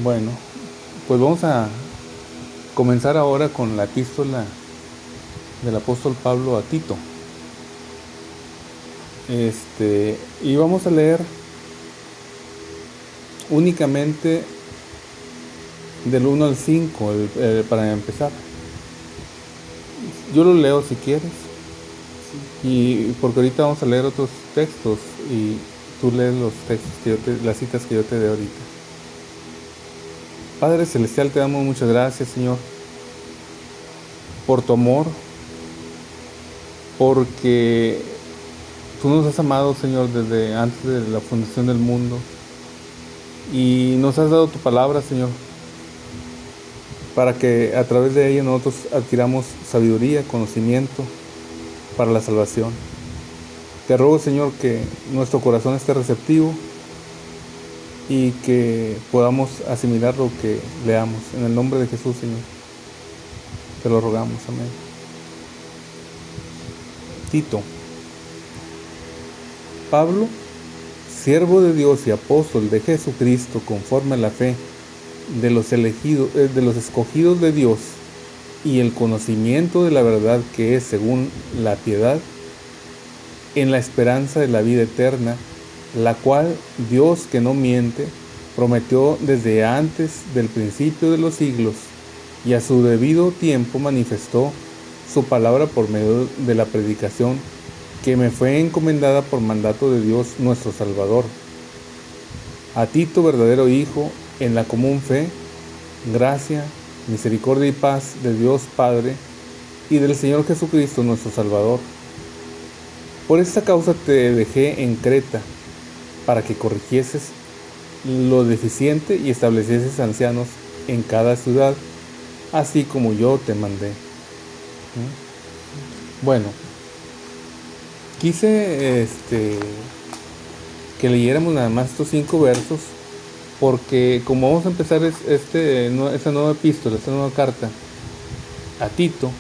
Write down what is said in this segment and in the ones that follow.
Bueno, pues vamos a comenzar ahora con la epístola del apóstol Pablo a Tito. Y vamos a leer únicamente del 1 al 5 para empezar. Yo lo leo si quieres, y porque ahorita vamos a leer otros textos y tú lees los textos las citas que yo te dé ahorita. Padre Celestial, te damos muchas gracias, Señor, por tu amor, porque tú nos has amado, Señor, desde antes de la fundación del mundo, y nos has dado tu palabra, Señor, para que a través de ella nosotros adquiramos sabiduría, conocimiento para la salvación. Te ruego, Señor, que nuestro corazón esté receptivo y que podamos asimilar lo que leamos. En el nombre de Jesús, Señor, te lo rogamos. Amén. Tito. Pablo, siervo de Dios y apóstol de Jesucristo conforme a la fe de los elegidos, de los escogidos de Dios, y el conocimiento de la verdad que es según la piedad, en la esperanza de la vida eterna, la cual Dios, que no miente, prometió desde antes del principio de los siglos, y a su debido tiempo manifestó su palabra por medio de la predicación que me fue encomendada por mandato de Dios nuestro Salvador. A Tito, verdadero hijo, en la común fe, gracia, misericordia y paz de Dios Padre y del Señor Jesucristo nuestro Salvador. Por esta causa te dejé en Creta, para que corrigieses lo deficiente y establecieses ancianos en cada ciudad, así como yo te mandé. Bueno, quise que leyéramos nada más estos 5 versos, porque como vamos a empezar esta nueva epístola, esta nueva carta a Tito,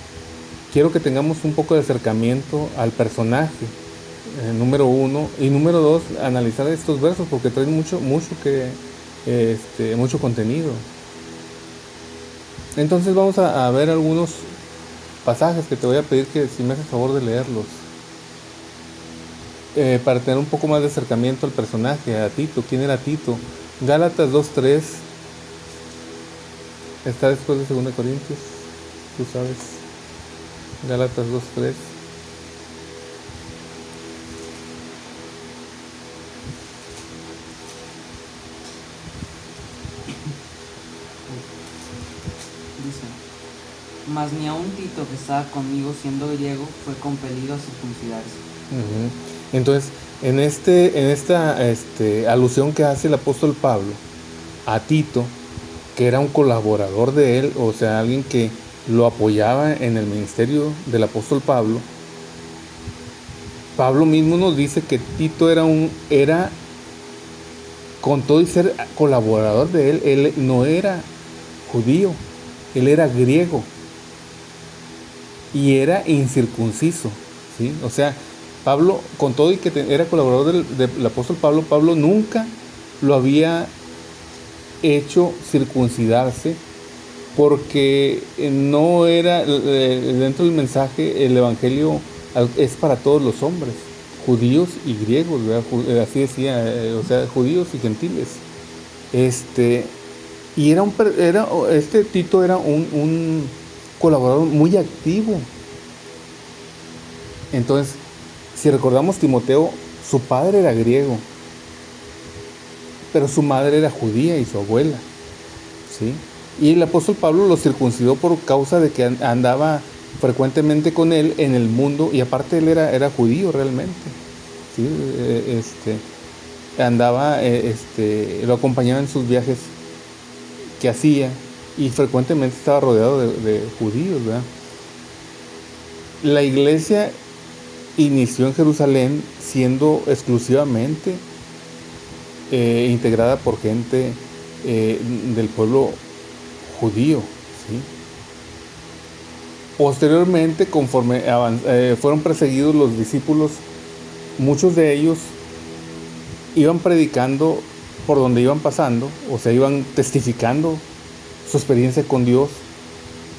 quiero que tengamos un poco de acercamiento al personaje, número 1, y número 2, analizar estos versos, porque traen mucho contenido. Entonces vamos a ver algunos pasajes que te voy a pedir que si me haces favor de leerlos, para tener un poco más de acercamiento al personaje, a Tito. ¿Quién era Tito? Gálatas 2:3 está después de 2 Corintios, tú sabes. Gálatas 2:3. Dice: Mas ni aun Tito, que estaba conmigo siendo griego, fue compelido a circuncidarse. Entonces, en esta alusión que hace el apóstol Pablo a Tito, que era un colaborador de él, o sea, alguien que lo apoyaba en el ministerio del apóstol Pablo, Pablo mismo nos dice que Tito era con todo y ser colaborador de él no era judío, él era griego y era incircunciso, ¿sí? O sea, Pablo, con todo y que era colaborador del apóstol Pablo, Pablo nunca lo había hecho circuncidarse, porque no era, dentro del mensaje, el evangelio es para todos los hombres, judíos y griegos, ¿verdad? Así decía, o sea, judíos y gentiles. Y Tito era un colaborador muy activo. Entonces, si recordamos Timoteo, su padre era griego, pero su madre era judía y su abuela, ¿sí? Y el apóstol Pablo lo circuncidó por causa de que andaba frecuentemente con él en el mundo, y aparte él era judío realmente, ¿sí? Lo acompañaba en sus viajes que hacía, y frecuentemente estaba rodeado de judíos, ¿verdad? La iglesia inició en Jerusalén siendo exclusivamente integrada por gente del pueblo judío, ¿sí? Posteriormente, conforme fueron perseguidos los discípulos, muchos de ellos iban predicando por donde iban pasando, o sea, iban testificando su experiencia con Dios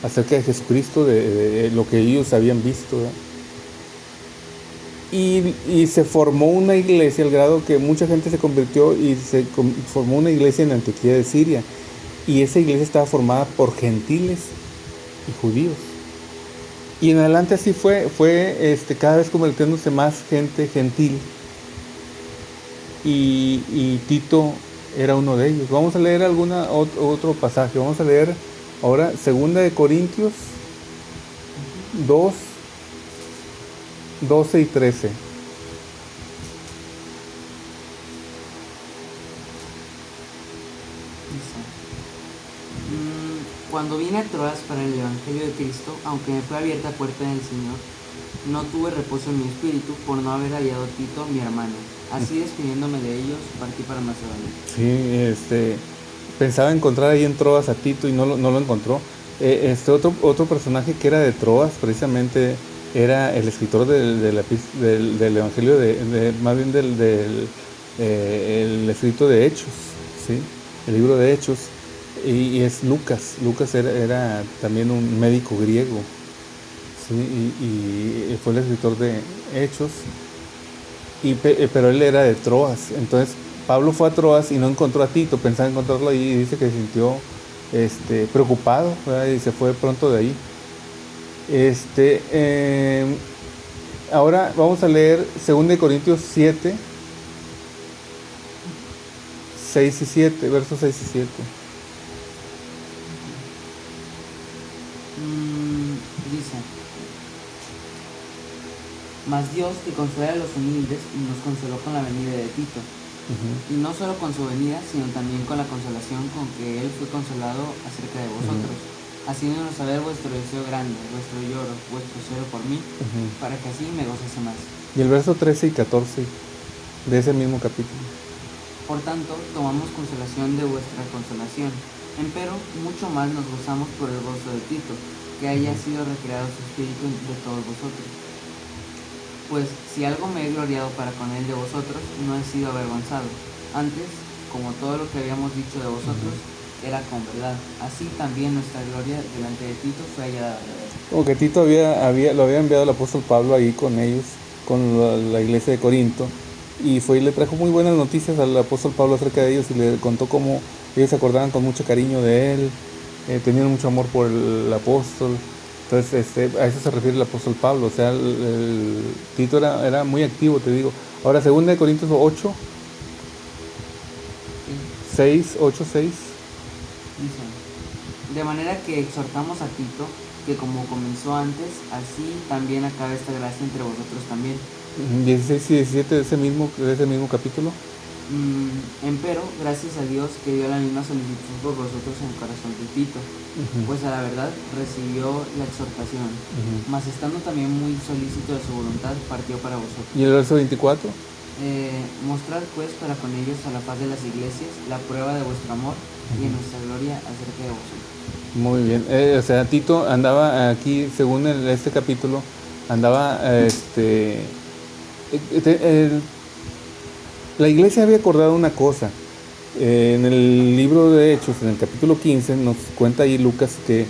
acerca de Jesucristo, de lo que ellos habían visto, ¿verdad? Y se formó una iglesia al grado que mucha gente se convirtió y formó una iglesia en Antioquía de Siria. Y esa iglesia estaba formada por gentiles y judíos. Y en adelante así fue cada vez convirtiéndose más gente gentil. Y Tito era uno de ellos. Vamos a leer otro pasaje. Vamos a leer ahora 2 Corintios 2, 12 y 13. Dice, cuando vine a Troas para el Evangelio de Cristo, aunque me fue abierta puerta en el Señor, no tuve reposo en mi espíritu por no haber hallado a Tito, mi hermano. Así, despidiéndome de ellos, partí para Macedonia. Sí, pensaba encontrar ahí en Troas a Tito y no lo encontró. Otro personaje que era de Troas, precisamente, era el escritor del Evangelio, más bien el escrito de Hechos, ¿sí? El libro de Hechos, y es Lucas. Lucas era también un médico griego, ¿sí? Y fue el escritor de Hechos, pero él era de Troas. Entonces Pablo fue a Troas y no encontró a Tito, pensaba encontrarlo ahí, y dice que se sintió preocupado, ¿verdad? Y se fue pronto de ahí. Ahora vamos a leer 2 Corintios 7, 6 y 7, versos 6 y 7. Dice, mas Dios, que consuela a los humildes, nos consoló con la venida de Tito. Y no solo con su venida, sino también con la consolación con que él fue consolado acerca de vosotros, haciéndonos saber vuestro deseo grande, vuestro lloro, vuestro celo por mí, para que así me gozase más. Y el verso 13 y 14 de ese mismo capítulo. Por tanto, tomamos consolación de vuestra consolación, empero mucho más nos gozamos por el gozo de Tito, que haya sido recreado su espíritu de todos vosotros. Pues si algo me he gloriado para con él de vosotros, no he sido avergonzado. Antes, como todo lo que habíamos dicho de vosotros era con verdad, así también nuestra gloria delante de Tito fue hallada verdadera. Como que Tito lo había enviado el apóstol Pablo ahí con ellos, con la iglesia de Corinto, y le trajo muy buenas noticias al apóstol Pablo acerca de ellos, y le contó cómo ellos se acordaban con mucho cariño de él, tenían mucho amor por el apóstol. Entonces a eso se refiere el apóstol Pablo. O sea, el Tito era muy activo, te digo. Ahora 2 Corintios 8, 6, 8, 6. Dice, de manera que exhortamos a Tito, que como comenzó antes, así también acabe esta gracia entre vosotros también. 16 y 17 de ese mismo capítulo. Empero, gracias a Dios que dio la misma solicitud por vosotros en el corazón de Tito, pues a la verdad recibió la exhortación, mas estando también muy solícito de su voluntad, partió para vosotros. ¿Y el verso 24? Mostrad pues para con ellos a la faz de las iglesias la prueba de vuestro amor y en nuestra gloria acerca de vosotros. Muy bien. O sea, Tito andaba aquí, según este capítulo, andaba la iglesia había acordado una cosa. En el libro de Hechos, en el capítulo 15, nos cuenta ahí Lucas que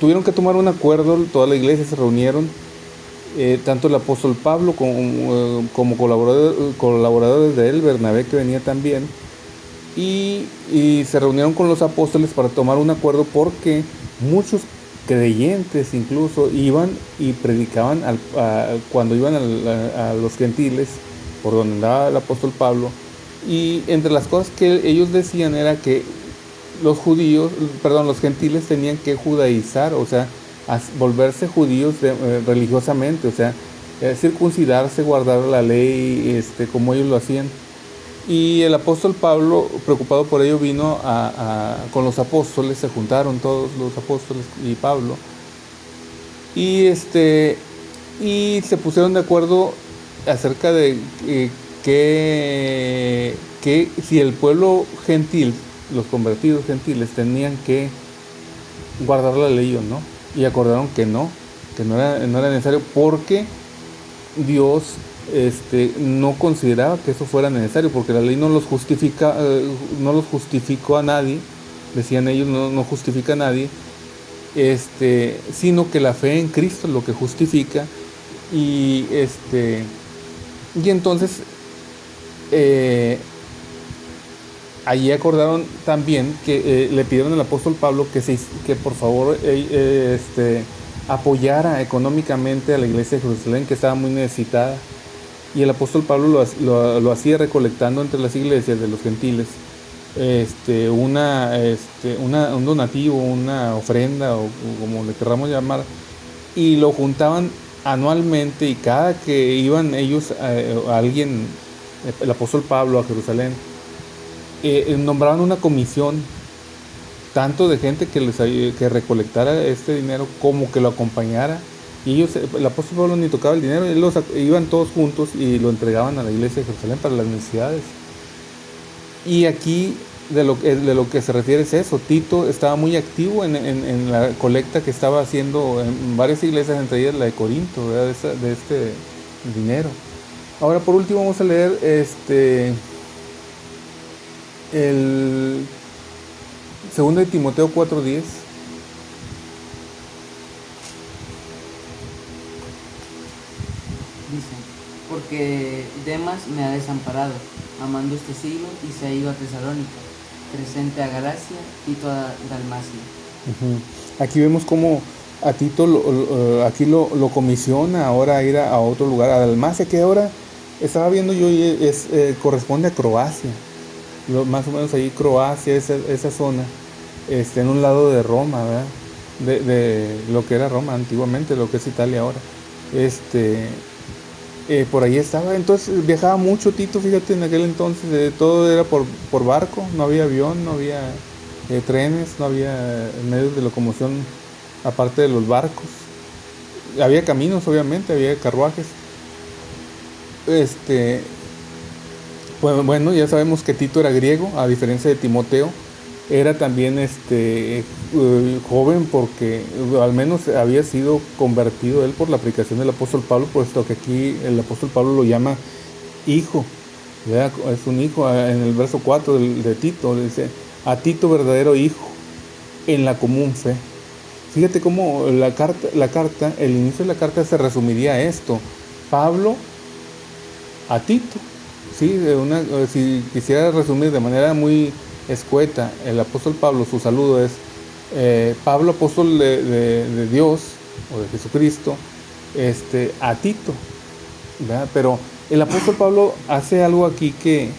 tuvieron que tomar un acuerdo, toda la iglesia se reunieron, tanto el apóstol Pablo como colaboradores de él, Bernabé, que venía también, y se reunieron con los apóstoles para tomar un acuerdo, porque muchos creyentes incluso iban y predicaban cuando iban a los gentiles, por donde andaba el apóstol Pablo, y entre las cosas que ellos decían era que los gentiles tenían que judaizar, o sea, volverse judíos religiosamente, o sea, circuncidarse, guardar la ley, como ellos lo hacían. Y el apóstol Pablo, preocupado por ello, vino con los apóstoles, se juntaron todos los apóstoles y Pablo, y se pusieron de acuerdo acerca de que si el pueblo gentil, los convertidos gentiles, tenían que guardar la ley o no, y acordaron que no era necesario, porque Dios no consideraba que eso fuera necesario, porque la ley no los justifica, no los justificó a nadie, decían ellos, no justifica a nadie, sino que la fe en Cristo es lo que justifica. Y entonces allí acordaron también que le pidieron al apóstol Pablo que por favor apoyara económicamente a la iglesia de Jerusalén, que estaba muy necesitada. Y el apóstol Pablo lo hacía recolectando entre las iglesias de los gentiles un donativo, una ofrenda, o como le querramos llamar, y lo juntaban anualmente, y cada que iban ellos a alguien, el apóstol Pablo, a Jerusalén, nombraban una comisión, tanto de gente que recolectara este dinero como que lo acompañara. Y ellos, el apóstol Pablo ni tocaba el dinero, iban todos juntos y lo entregaban a la iglesia de Jerusalén para las necesidades. Y aquí de lo que se refiere es eso. Tito estaba muy activo en la colecta que estaba haciendo en varias iglesias, entre ellas la de Corinto, ¿verdad? De este dinero. Ahora, por último, vamos a leer el 2 de Timoteo 4:10. Dice: porque Demas me ha desamparado, amando este siglo, y se ha ido a Tesalónica. Presente a Galacia, Tito a Dalmacia. Aquí vemos cómo a Tito aquí lo comisiona ahora a ir a otro lugar, a Dalmacia, que ahora estaba viendo yo, corresponde a Croacia, más o menos ahí Croacia, esa zona, en un lado de Roma, ¿verdad? De lo que era Roma antiguamente, lo que es Italia ahora. Por ahí estaba. Entonces viajaba mucho Tito, fíjate, en aquel entonces todo era por barco, no había avión, no había trenes, no había medios de locomoción aparte de los barcos. Había caminos, obviamente, había carruajes. Bueno, ya sabemos que Tito era griego, a diferencia de Timoteo. Era también joven, porque al menos había sido convertido él por la aplicación del apóstol Pablo, puesto que aquí el apóstol Pablo lo llama hijo, ¿verdad? Es un hijo. En el verso 4 de Tito dice: a Tito, verdadero hijo en la común fe. Fíjate cómo la carta, el inicio de la carta se resumiría a esto: Pablo a Tito. ¿Sí? Si quisiera resumir de manera muy escueta, el apóstol Pablo, su saludo es: Pablo, apóstol de Dios o de Jesucristo, a Tito, ¿verdad? Pero el apóstol Pablo hace algo aquí que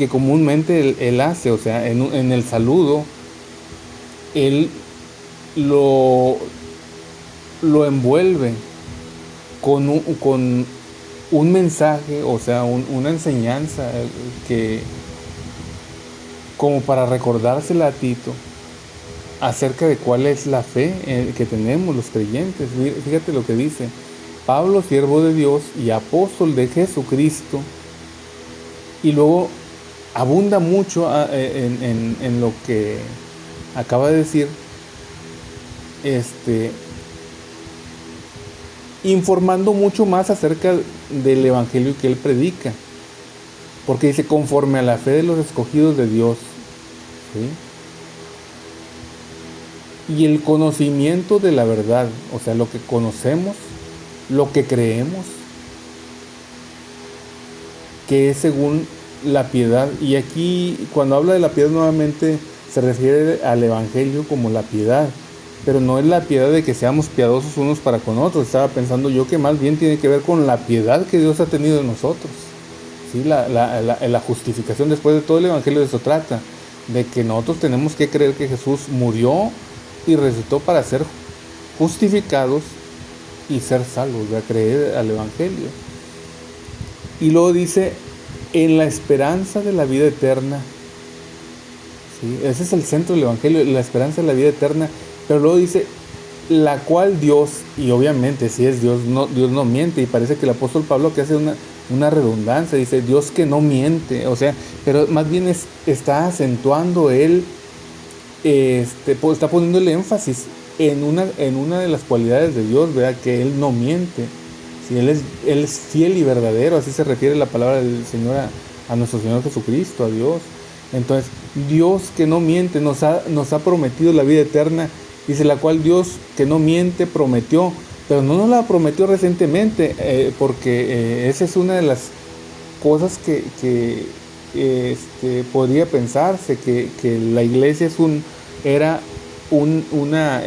comúnmente él hace, o sea, en el saludo, él lo envuelve con un mensaje, o sea, una enseñanza que, como para recordársela a Tito acerca de cuál es la fe que tenemos los creyentes. Fíjate lo que dice: Pablo, siervo de Dios y apóstol de Jesucristo. Y luego abunda mucho en lo que acaba de decir, informando mucho más acerca del evangelio que él predica, porque dice: conforme a la fe de los escogidos de Dios, ¿sí? Y el conocimiento de la verdad, o sea, lo que conocemos, lo que creemos, que es según la piedad. Y aquí, cuando habla de la piedad, nuevamente se refiere al evangelio como la piedad, pero no es la piedad de que seamos piadosos unos para con otros. Estaba pensando yo que más bien tiene que ver con la piedad que Dios ha tenido en nosotros, ¿sí? La justificación después de todo el evangelio de eso trata, de que nosotros tenemos que creer que Jesús murió y resucitó para ser justificados y ser salvos, de creer al evangelio. Y luego dice: en la esperanza de la vida eterna, ¿sí? Ese es el centro del evangelio, la esperanza de la vida eterna. Pero luego dice: la cual Dios, y obviamente si es Dios no miente, y parece que el apóstol Pablo que hace una redundancia, dice Dios que no miente, o sea, pero más bien está acentuando él, está poniendo el énfasis en una de las cualidades de Dios, ¿verdad? Que él no miente, Si Él es fiel y verdadero, así se refiere la palabra del Señor a nuestro Señor Jesucristo, a Dios. Entonces, Dios que no miente nos ha prometido la vida eterna, dice, la cual Dios que no miente prometió, pero no nos la prometió recientemente, porque esa es una de las cosas que podría pensarse, que la iglesia era una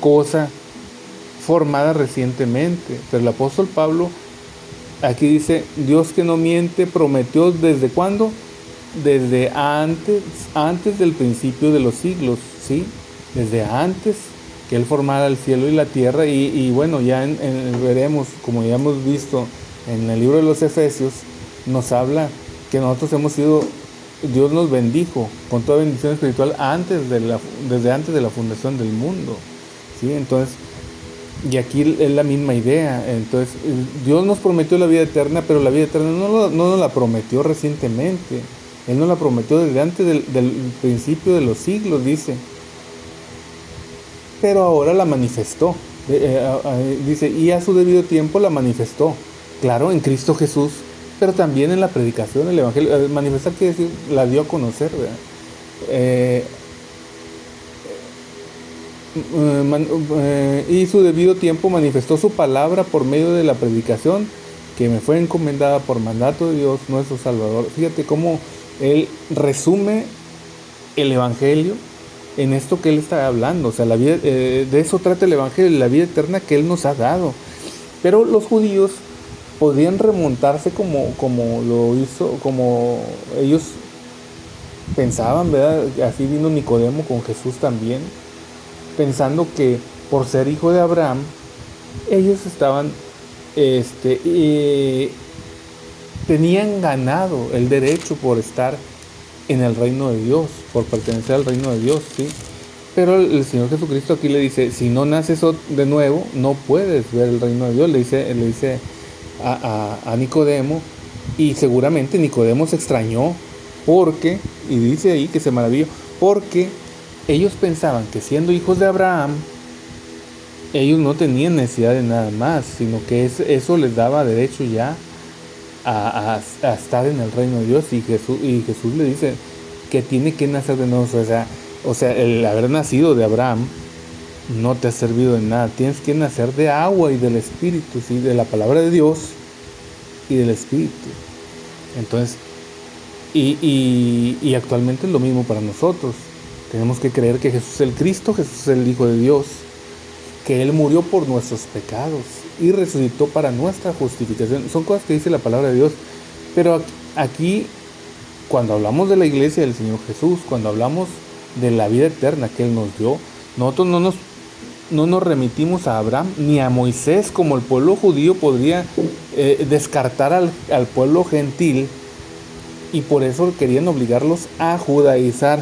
cosa formada recientemente. Pero el apóstol Pablo aquí dice, Dios que no miente prometió, ¿desde cuándo? Desde antes del principio de los siglos, ¿sí? Desde antes que Él formara el cielo y la tierra. Y bueno, ya veremos, como ya hemos visto en el libro de los Efesios, nos habla que nosotros Dios nos bendijo con toda bendición espiritual desde antes de la fundación del mundo, ¿sí? Entonces, y aquí es la misma idea. Entonces, Dios nos prometió la vida eterna, pero la vida eterna no nos la prometió recientemente. Él nos la prometió desde antes del principio de los siglos, dice. Pero ahora la manifestó. Dice, y a su debido tiempo la manifestó. Claro, en Cristo Jesús, pero también en la predicación, el Evangelio. Manifestar quiere decir, la dio a conocer, ¿verdad? Y su debido tiempo manifestó su palabra por medio de la predicación que me fue encomendada por mandato de Dios nuestro Salvador. Fíjate cómo él resume el Evangelio en esto que él está hablando. O sea, la vida, de eso trata el Evangelio, la vida eterna que él nos ha dado. Pero los judíos podían remontarse como lo hizo, como ellos pensaban, ¿verdad? Así vino Nicodemo con Jesús también, pensando que por ser hijo de Abraham, ellos estaban, tenían ganado el derecho por estar en el reino de Dios, por pertenecer al reino de Dios, ¿sí? Pero el Señor Jesucristo aquí le dice, si no naces de nuevo, no puedes ver el reino de Dios, le dice a Nicodemo, y seguramente Nicodemo se extrañó, porque, y dice ahí que se maravilló, porque ellos pensaban que siendo hijos de Abraham, ellos no tenían necesidad de nada más, sino que eso les daba derecho ya a estar en el reino de Dios. Y Jesús le dice que tiene que nacer de nuevo. O sea, el haber nacido de Abraham no te ha servido de nada. Tienes que nacer de agua y del Espíritu, ¿sí? De la palabra de Dios y del Espíritu. Entonces, y actualmente es lo mismo para nosotros. Tenemos que creer que Jesús es el Cristo, Jesús es el Hijo de Dios, que Él murió por nuestros pecados y resucitó para nuestra justificación. Son cosas que dice la palabra de Dios. Pero aquí, cuando hablamos de la iglesia del Señor Jesús, cuando hablamos de la vida eterna que Él nos dio, nosotros no nos remitimos a Abraham ni a Moisés, como el pueblo judío podría descartar al pueblo gentil, y por eso querían obligarlos a judaizar,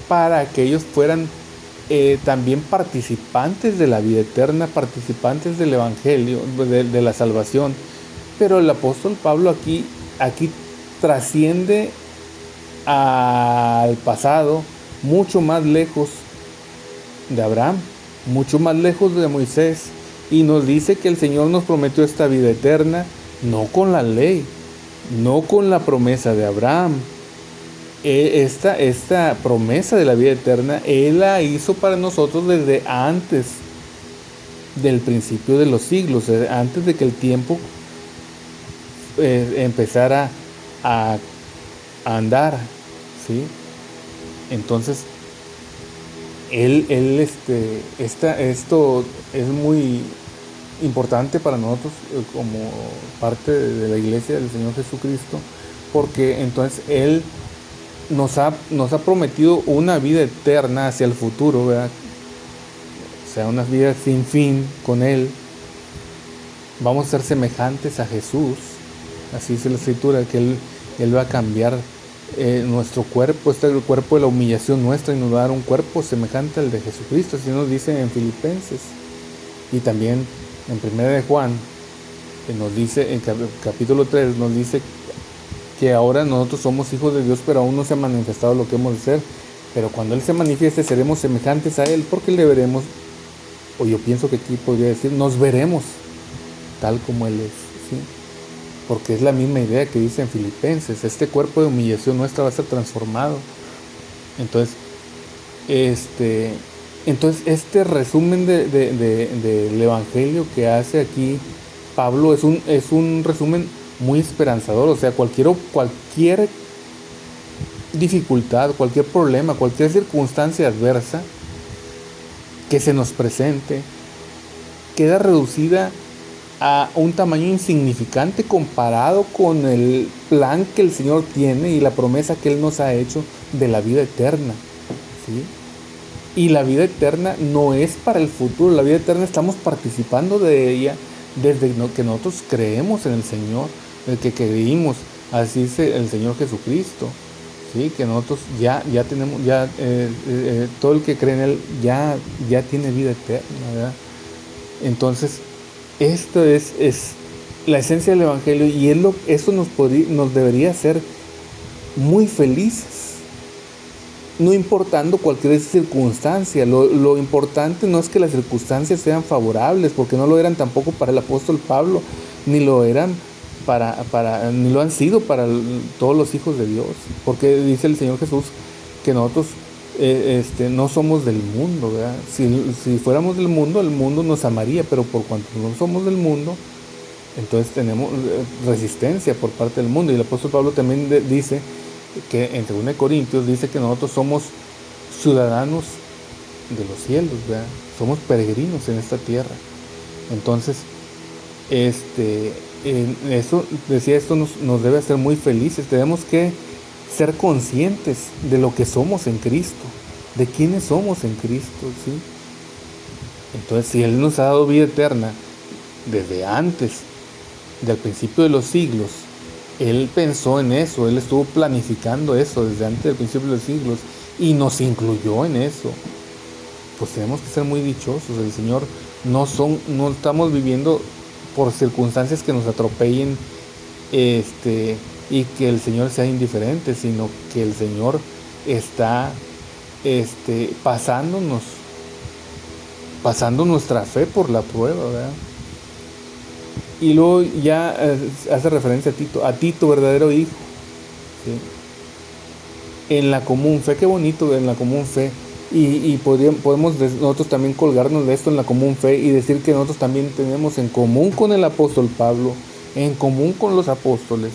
para que ellos fueran también participantes de la vida eterna, participantes del Evangelio, de la salvación. Pero el apóstol Pablo aquí trasciende al pasado, mucho más lejos de Abraham, mucho más lejos de Moisés, y nos dice que el Señor nos prometió esta vida eterna, no con la ley, no con la promesa de Abraham. Esta promesa de la vida eterna, Él la hizo para nosotros desde antes del principio de los siglos, antes de que el tiempo empezara a andar, ¿sí? Entonces, esto es muy importante para nosotros como parte de la iglesia del Señor Jesucristo, porque entonces Él nos ha prometido una vida eterna hacia el futuro, ¿verdad? O sea, una vida sin fin con Él. Vamos a ser semejantes a Jesús. Así dice la Escritura, que Él va a cambiar nuestro cuerpo, el cuerpo de la humillación nuestra, y nos va a dar un cuerpo semejante al de Jesucristo. Así nos dice en Filipenses. Y también en 1 de Juan, nos dice, en capítulo 3, nos dice que ahora nosotros somos hijos de Dios, pero aún no se ha manifestado lo que hemos de ser. Pero cuando Él se manifieste, seremos semejantes a Él, porque le veremos, o yo pienso que aquí podría decir, nos veremos tal como Él es, ¿sí? Porque es la misma idea que dice en Filipenses, este cuerpo de humillación nuestra va a ser transformado. Entonces, este resumen del Evangelio que hace aquí Pablo es un resumen muy esperanzador. O sea, cualquier dificultad, cualquier problema, cualquier circunstancia adversa que se nos presente, queda reducida a un tamaño insignificante comparado con el plan que el Señor tiene y la promesa que Él nos ha hecho de la vida eterna, ¿sí? Y la vida eterna no es para el futuro, la vida eterna estamos participando de ella desde que nosotros creemos en el Señor, desde que creímos, así dice el Señor Jesucristo, ¿sí? Que nosotros ya tenemos, todo el que cree en Él ya tiene vida eterna, ¿verdad? Entonces, esto es la esencia del Evangelio y eso nos debería hacer muy felices, no importando cualquier circunstancia. Lo importante no es que las circunstancias sean favorables, porque no lo eran tampoco para el apóstol Pablo, ni lo eran ni lo han sido para todos los hijos de Dios, porque dice el Señor Jesús que nosotros no somos del mundo, ¿verdad? Si fuéramos del mundo, el mundo nos amaría, pero por cuanto no somos del mundo, entonces tenemos resistencia por parte del mundo. Y el apóstol Pablo también dice que en 2 Corintios dice que nosotros somos ciudadanos de los cielos, ¿verdad? Somos peregrinos en esta tierra. Entonces, eso decía, esto nos debe hacer muy felices. Tenemos que ser conscientes de lo que somos en Cristo, de quiénes somos en Cristo, ¿sí? Entonces, si Él nos ha dado vida eterna desde antes del principio de los siglos, Él pensó en eso, Él estuvo planificando eso desde antes del principio de los siglos y nos incluyó en eso. Pues tenemos que ser muy dichosos. El Señor no estamos viviendo por circunstancias que nos atropellen y que el Señor sea indiferente, sino que el Señor está pasando nuestra fe por la prueba, ¿verdad? Y luego ya hace referencia a Tito, verdadero hijo, ¿sí? En la común fe, qué bonito, en la común fe. Y podemos nosotros también colgarnos de esto en la común fe y decir que nosotros también tenemos en común con el apóstol Pablo, en común con los apóstoles,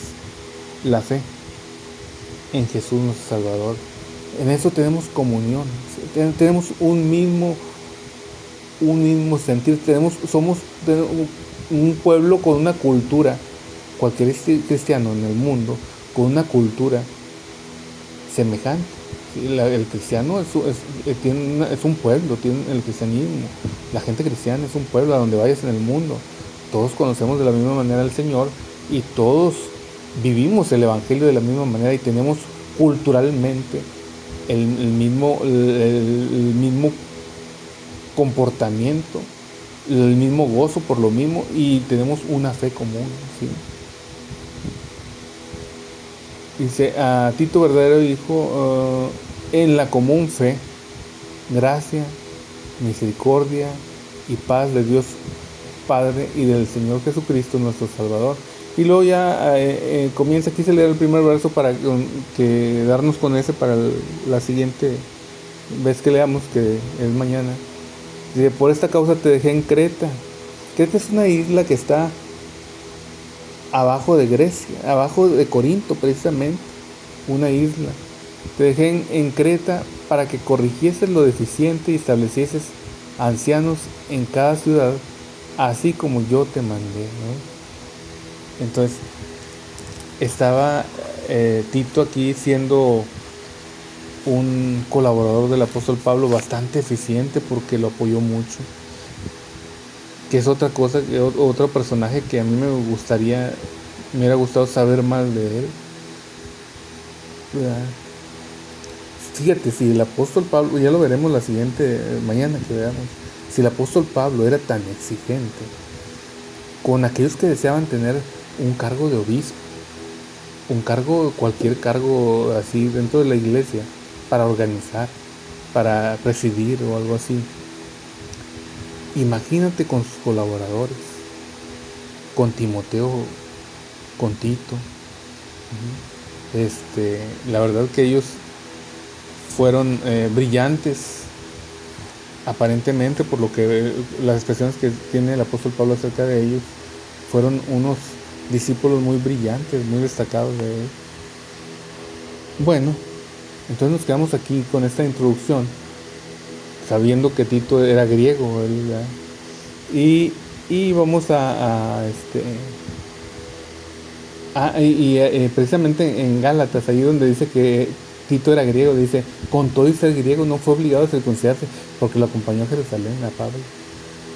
la fe en Jesús nuestro Salvador. En eso tenemos comunión, tenemos un mismo sentir, somos un pueblo con una cultura, cualquier cristiano en el mundo, con una cultura semejante. El cristiano es un pueblo, tiene el cristianismo. La gente cristiana es un pueblo a donde vayas en el mundo. Todos conocemos de la misma manera al Señor y todos vivimos el Evangelio de la misma manera y tenemos culturalmente el mismo comportamiento, el mismo gozo por lo mismo y tenemos una fe común, ¿sí? Dice a Tito, verdadero hijo, en la común fe, gracia, misericordia y paz de Dios Padre y del Señor Jesucristo nuestro Salvador. Y luego ya comienza, aquí se lee el primer verso para darnos con ese para la siguiente vez que leamos, que es mañana. Dice, por esta causa te dejé en Creta. Creta es una isla que está abajo de Grecia, abajo de Corinto precisamente, una isla. Te dejé en Creta para que corrigieses lo deficiente y establecieses ancianos en cada ciudad, así como yo te mandé, ¿no? Entonces, estaba Tito aquí siendo un colaborador del apóstol Pablo bastante eficiente porque lo apoyó mucho. Que es otra cosa, otro personaje que a mí me hubiera gustado saber más de él, ¿verdad? Fíjate, si el apóstol Pablo, ya lo veremos la siguiente mañana que veamos, si el apóstol Pablo era tan exigente con aquellos que deseaban tener un cargo de obispo, cualquier cargo así dentro de la iglesia, para organizar, para presidir o algo así. Imagínate con sus colaboradores. con Timoteo, con Tito. La verdad que ellos fueron brillantes, aparentemente, por lo que las expresiones que tiene el apóstol Pablo acerca de ellos, fueron unos discípulos muy brillantes, muy destacados de él. Bueno, entonces nos quedamos aquí con esta introducción, sabiendo que Tito era griego, ¿verdad? Y vamos precisamente en Gálatas, ahí donde dice que Tito era griego, dice, con todo y ser griego no fue obligado a circuncidarse, porque lo acompañó a Jerusalén, a Pablo.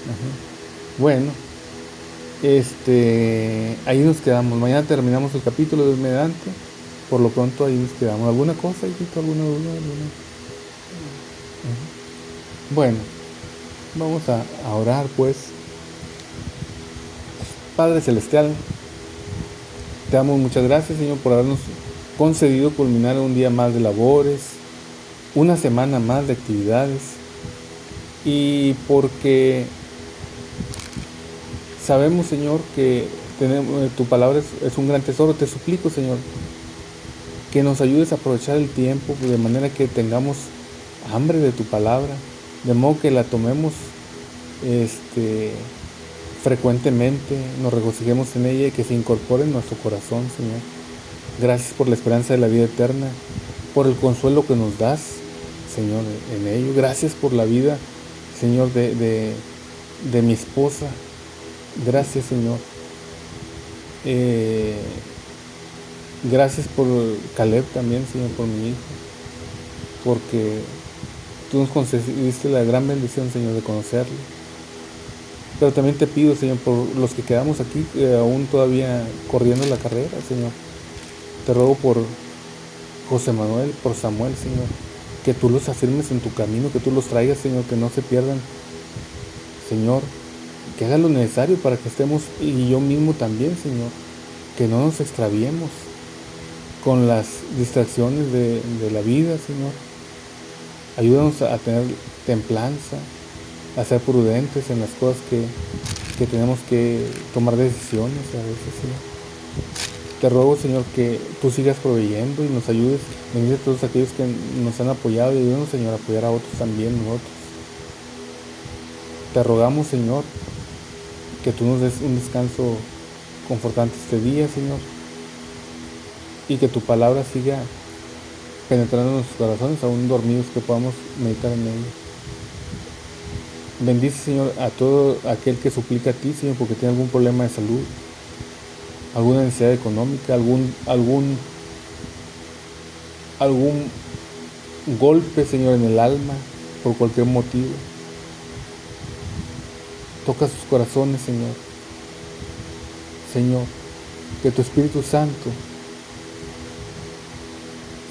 Ajá. Bueno, ahí nos quedamos. Mañana terminamos el capítulo de mediante. Por lo pronto ahí nos quedamos. ¿Alguna cosa, Tito? ¿Alguna duda? Bueno, vamos a orar pues. Padre Celestial, te damos muchas gracias, Señor, por habernos concedido culminar un día más de labores, una semana más de actividades, y porque sabemos, Señor, que tu palabra es un gran tesoro. Te suplico, Señor, que nos ayudes a aprovechar el tiempo de manera que tengamos hambre de tu palabra, de modo que la tomemos frecuentemente, nos regocijemos en ella y que se incorpore en nuestro corazón, Señor. Gracias por la esperanza de la vida eterna, por el consuelo que nos das, Señor, en ello. Gracias por la vida, Señor, de mi esposa. Gracias, Señor. Gracias por Caleb también, Señor, por mi hijo, porque tú nos concediste la gran bendición, Señor, de conocerlo. Pero también te pido, Señor, por los que quedamos aquí, aún todavía corriendo la carrera, Señor. Te ruego por José Manuel, por Samuel, Señor, que tú los afirmes en tu camino, que tú los traigas, Señor, que no se pierdan, Señor, que hagas lo necesario para que estemos, y yo mismo también, Señor, que no nos extraviemos con las distracciones de la vida, Señor. Ayúdanos a tener templanza, a ser prudentes en las cosas que tenemos que tomar decisiones a veces, Señor. Te ruego, Señor, que tú sigas proveyendo y nos ayudes. Bendice a todos aquellos que nos han apoyado, y ayúdanos, Señor, a apoyar a otros también, nosotros. Te rogamos, Señor, que tú nos des un descanso confortante este día, Señor, y que tu palabra siga penetrando en nuestros corazones, aún dormidos, que podamos meditar en ella. Bendice, Señor, a todo aquel que suplica a ti, Señor, porque tiene algún problema de salud, alguna necesidad económica, algún golpe, Señor, en el alma, por cualquier motivo. Toca sus corazones, Señor. Señor, que tu Espíritu Santo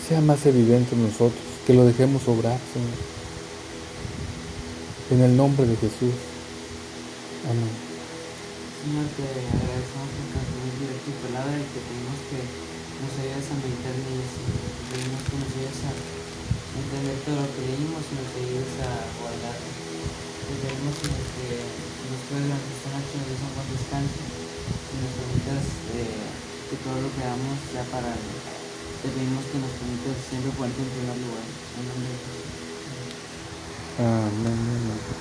sea más evidente en nosotros, que lo dejemos obrar, Señor. En el nombre de Jesús. Amén. Señor, te agradecemos por transmitir tu palabra y que pedimos que nos ayudes a meditar en ella, Señor. Te pedimos que nos ayudes a entender todo lo que leímos y nos ayudes a guardarlo. Te pedimos, Señor, que nos puedas durante esta noche, nos des un buen descanso y nos permitas que todo lo que hagamos sea para Él. Te pedimos que nos permitas siempre ponerte en primer lugar. En nombre de Jesús. Amén.